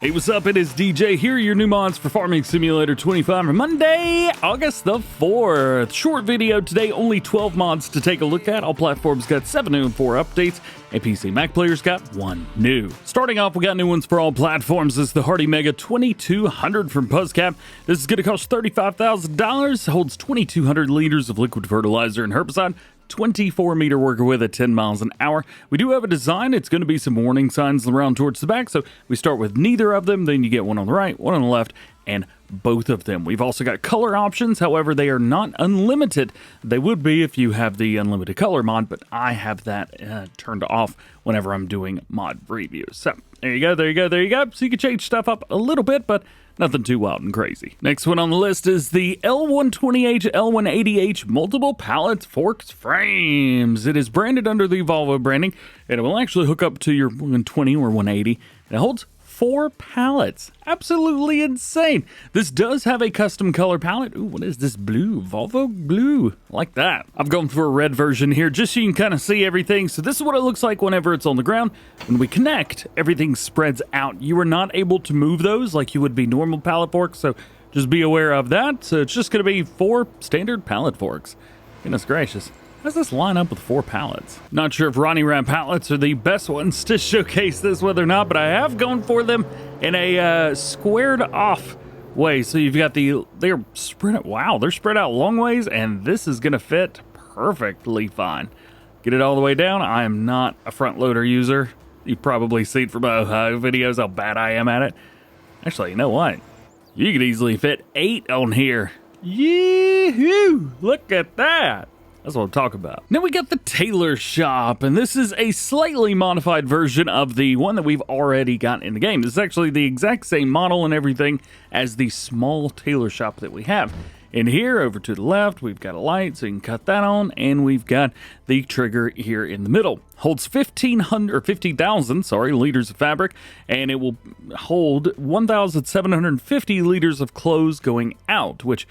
Hey, what's up? It is DJ here, your new mods for Farming Simulator 25 for Monday, August the 4th. Short video today, only 12 mods to take a look at. All platforms got 7 new and 4 updates, and PC Mac players got 1 new. Starting off, we got new ones for all platforms. This is the Hardi Mega 2200 from Buzzcap. This is going to cost $35,000, holds 2,200 liters of liquid fertilizer and herbicide, 24-meter worker with at 10 miles an hour. We do have a design. It's going to be some warning signs around towards the back, so we start with neither of them, then you get one on the right, one on the left, and both of them. We've also got color options. However, they are not unlimited. They would be if you have the unlimited color mod, but I have that turned off whenever I'm doing mod reviews. So there you go, there you go, there you go. So you can change stuff up a little bit, but nothing too wild and crazy. Next one on the list is the L120H, L180H multiple pallets, forks, frames. It is branded under the Volvo branding, and it will actually hook up to your 120 or 180, and it holds 4 pallets. Absolutely insane. This does have a custom color palette. Ooh, what is this blue? Volvo blue. Like that. I've gone for a red version here just so you can kind of see everything. So this is what it looks like whenever it's on the ground. When we connect, everything spreads out. You are not able to move those like you would be normal pallet forks, so just be aware of that. So it's just going to be 4 standard pallet forks. Goodness gracious. How does this line up with 4 pallets? Not sure if Ronnie Ram pallets are the best ones to showcase this with or not, but I have gone for them in a squared off way. So you've got they're spread out, wow, they're spread out long ways, and this is gonna fit perfectly fine. Get it all the way down. I am not a front loader user. You've probably seen from my videos how bad I am at it. Actually, you know what? You could easily fit 8 on here. Yee-hoo! Look at that. That's what I'm talking about. Now we got the Tailor Shop, and this is a slightly modified version of the one that we've already got in the game. This is actually the exact same model and everything as the small Tailor Shop that we have. In here, over to the left, we've got a light, so you can cut that on, and we've got the trigger here in the middle. Holds 15,000 liters of fabric, and it will hold 1,750 liters of clothes going out, which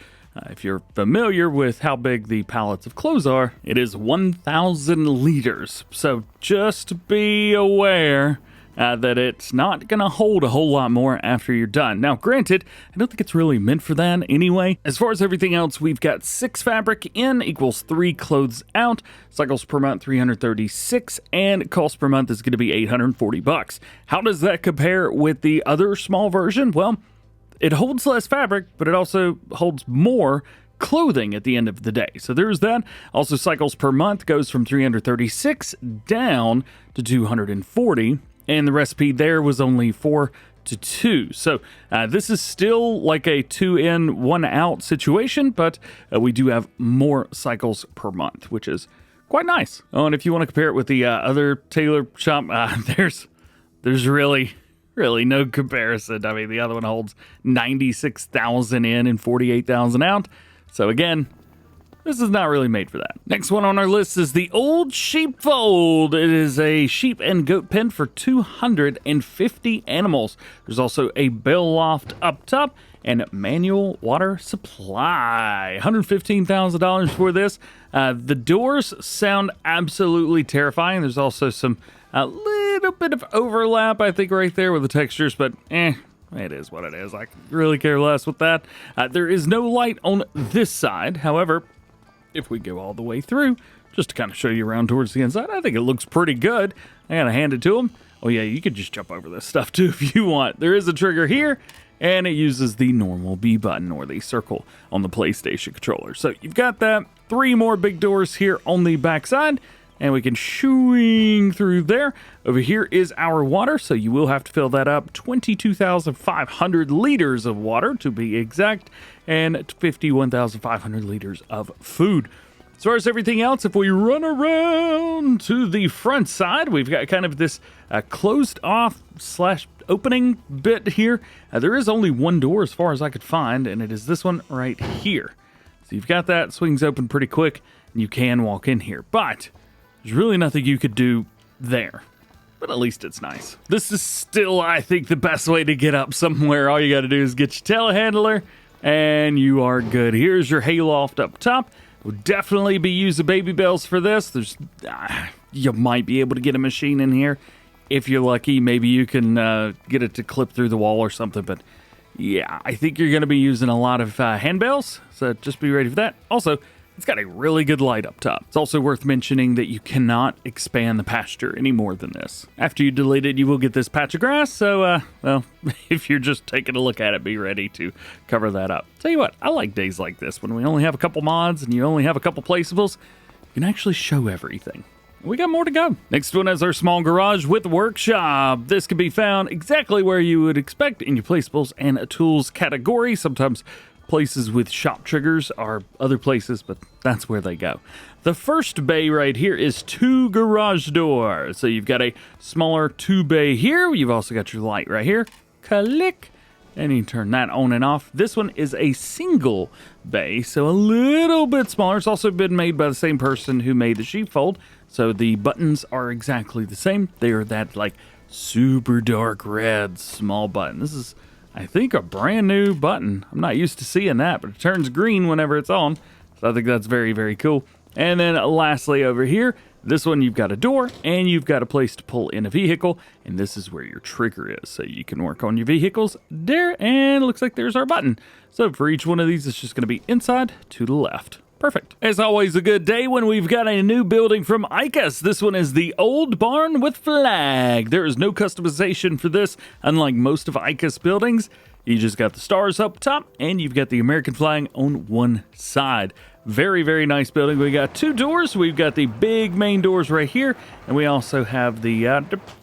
if you're familiar with how big the pallets of clothes are, it is 1,000 liters. So just be aware that it's not going to hold a whole lot more after you're done. Now, granted, I don't think it's really meant for that anyway. As far as everything else, we've got 6 fabric in equals 3 clothes out, cycles per month 336, and cost per month is going to be $840. How does that compare with the other small version? Well, it holds less fabric, but it also holds more clothing at the end of the day. So there's that. Also, cycles per month goes from 336 down to 240, and the recipe there was only 4 to 2. So this is still like a 2 in, 1 out situation, but we do have more cycles per month, which is quite nice. Oh, and if you want to compare it with the other Tailor Shop, there's really no comparison. I mean, the other one holds 96,000 in and 48,000 out. So again, this is not really made for that. Next one on our list is the old Sheepfold. It is a sheep and goat pen for 250 animals. There's also a bale loft up top and manual water supply. $115,000 for this. The doors sound absolutely terrifying. There's also some little bit of overlap, I think, right there with the textures, but it is what it is. I really care less with that. There is no light on this side. However, if we go all the way through, just to kind of show you around towards the inside, I think it looks pretty good. I gotta hand it to them. Oh yeah, you could just jump over this stuff too if you want. There is a trigger here, and it uses the normal B button or the circle on the PlayStation controller. So you've got that. 3 more big doors here on the back side, and we can swing through there. Over here is our water, so you will have to fill that up. 22,500 liters of water to be exact, and 51,500 liters of food. As far as everything else, if we run around to the front side, we've got kind of this closed off / opening bit here. There is only 1 door as far as I could find, and it is this one right here. So you've got that, swings open pretty quick, and you can walk in here. But there's really nothing you could do there, but at least it's nice. This is still, I think, the best way to get up somewhere. All you got to do is get your telehandler, and you are good. Here's your hayloft up top. We'll definitely be using baby bales for this. You might be able to get a machine in here. If you're lucky, maybe you can get it to clip through the wall or something. But yeah, I think you're going to be using a lot of handbells, so just be ready for that. Also, it's got a really good light up top. It's also worth mentioning that you cannot expand the pasture any more than this. After you delete it, you will get this patch of grass, so, well, if you're just taking a look at it, be ready to cover that up. Tell you what, I like days like this, when we only have a couple mods and you only have a couple placeables, you can actually show everything. We got more to go. Next one is our small garage with workshop. This can be found exactly where you would expect in your placeables and tools category. Sometimes places with shop triggers are other places, but that's where they go. The first bay right here is 2 garage doors. So you've got a smaller 2 bay here. You've also got your light right here. Click. And you turn that on and off. This one is a single bay, so a little bit smaller. It's also been made by the same person who made the Sheepfold, so the buttons are exactly the same. They are that like super dark red small button. This is, I think, a brand new button. I'm not used to seeing that, but it turns green whenever it's on. So I think that's very, very cool. And then lastly over here, this one you've got a door and you've got a place to pull in a vehicle. And this is where your trigger is. So you can work on your vehicles there. And it looks like there's our button. So for each one of these, it's just going to be inside to the left. Perfect. As always, a good day when we've got a new building from ICAS. This one is the Old Barn with Flag. There is no customization for this, unlike most of ICAS buildings. You just got the stars up top, and you've got the American flag on one side. Very, very nice building. We got 2 doors. We've got the big main doors right here, and we also have the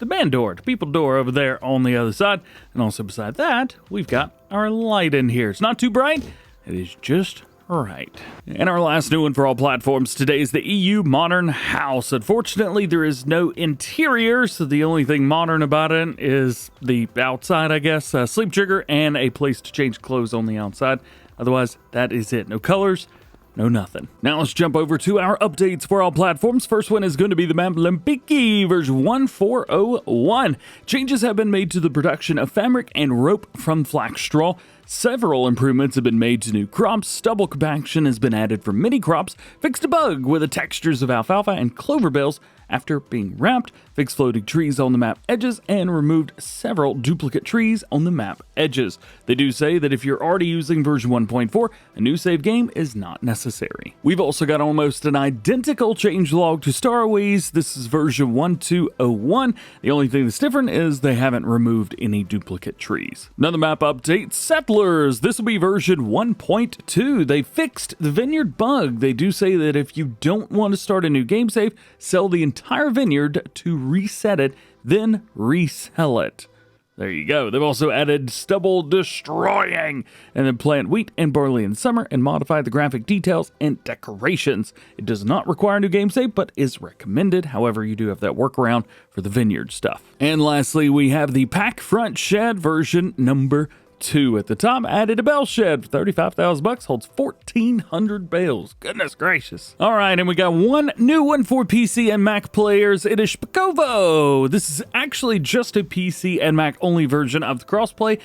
man door, the people door over there on the other side. And also beside that, we've got our light in here. It's not too bright. It is just right. And our last new one for all platforms today is the EU Modern House. Unfortunately, there is no interior, so the only thing modern about it is the outside, I guess. Sleep trigger and a place to change clothes on the outside. Otherwise, that is it. No colors, no nothing. Now let's jump over to our updates for all platforms. First one is going to be the map Lipinki version 1.401. Changes have been made to the production of fabric and rope from flax straw. Several improvements have been made to new crops. Stubble compaction has been added for many crops. Fixed a bug with the textures of alfalfa and clover bales after being wrapped. Fixed floating trees on the map edges and removed several duplicate trees on the map edges. They do say that if you're already using version 1.4, a new save game is not necessary. We've also got almost an identical changelog to Starowies. This is version 1.201. The only thing that's different is they haven't removed any duplicate trees. Another map update, Settlers. This will be version 1.2. They fixed the vineyard bug. They do say that if you don't want to start a new game save, sell the entire vineyard to reset it, then resell it. There you go. They've also added stubble destroying, and then plant wheat and barley in summer and modify the graphic details and decorations. It does not require a new game save, but is recommended. However, you do have that workaround for the vineyard stuff. And lastly, we have the pack front shed version number 2 at the top. Added a bale shed for 35,000 bucks, holds 1,400 bales. Goodness gracious. All right, and we got one new one for PC and Mac players. It is Szpakowo. This is actually just a PC and Mac only version of the crossplay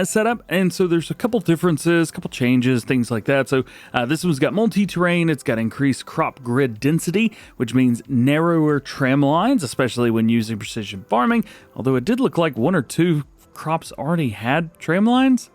setup, and so there's a couple differences, couple changes, things like that. So this one's got multi-terrain. It's got increased crop grid density, which means narrower tram lines, especially when using precision farming, although it did look like 1 or 2 crops already had tram lines.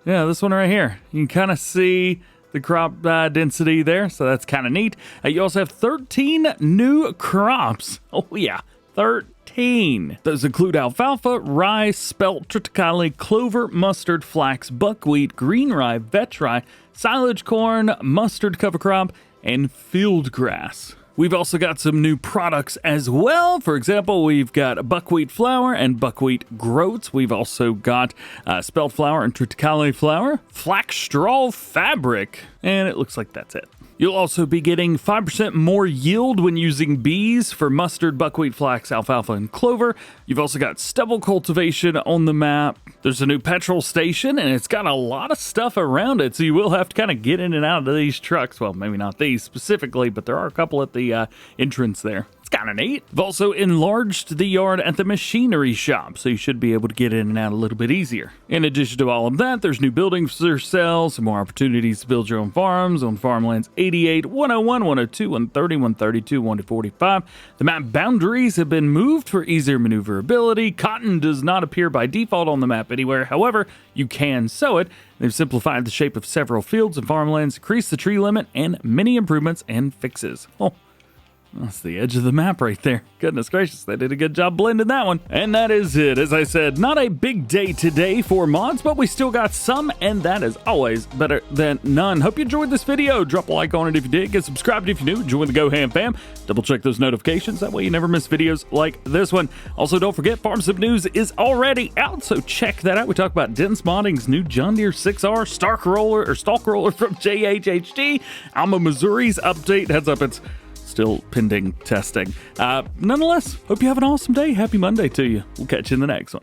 Yeah, this one right here. You can kind of see the crop density there, so that's kind of neat. You also have 13 new crops. Oh yeah, 13. Those include alfalfa, rye, spelt, triticale, clover, mustard, flax, buckwheat, green rye, vetch rye, silage corn, mustard cover crop, and field grass. We've also got some new products as well. For example, we've got buckwheat flour and buckwheat groats. We've also got spelt flour and triticale flour, flax straw fabric, and it looks like that's it. You'll also be getting 5% more yield when using bees for mustard, buckwheat, flax, alfalfa, and clover. You've also got stubble cultivation on the map. There's a new petrol station, and it's got a lot of stuff around it, so you will have to kind of get in and out of these trucks. Well, maybe not these specifically, but there are a couple at the entrance there. It's It's kind of neat. They've also enlarged the yard at the machinery shop, so you should be able to get in and out a little bit easier. In addition to all of that, there's new buildings for sale, some more opportunities to build your own farms on farmlands 88, 101, 102, 130, 132, 145. The map boundaries have been moved for easier maneuverability. Cotton does not appear by default on the map anywhere. However, you can sow it. They've simplified the shape of several fields and farmlands, increased the tree limit, and many improvements and fixes. Oh, that's the edge of the map right there. Goodness gracious, they did a good job blending that one. And that is it. As I said, not a big day today for mods, but we still got some, and that is always better than none. Hope you enjoyed this video. Drop a like on it if you did. Get subscribed if you're new. Join the DjGoHam fam. Double check those notifications. That way you never miss videos like this one. Also, don't forget, Farm Sim News is already out, so check that out. We talk about Dense Modding's new John Deere 6R Stalk Roller from JHHD. Alma, Missouri's update. Heads up, it's still pending testing. Nonetheless, hope you have an awesome day. Happy Monday to you. We'll catch you in the next one.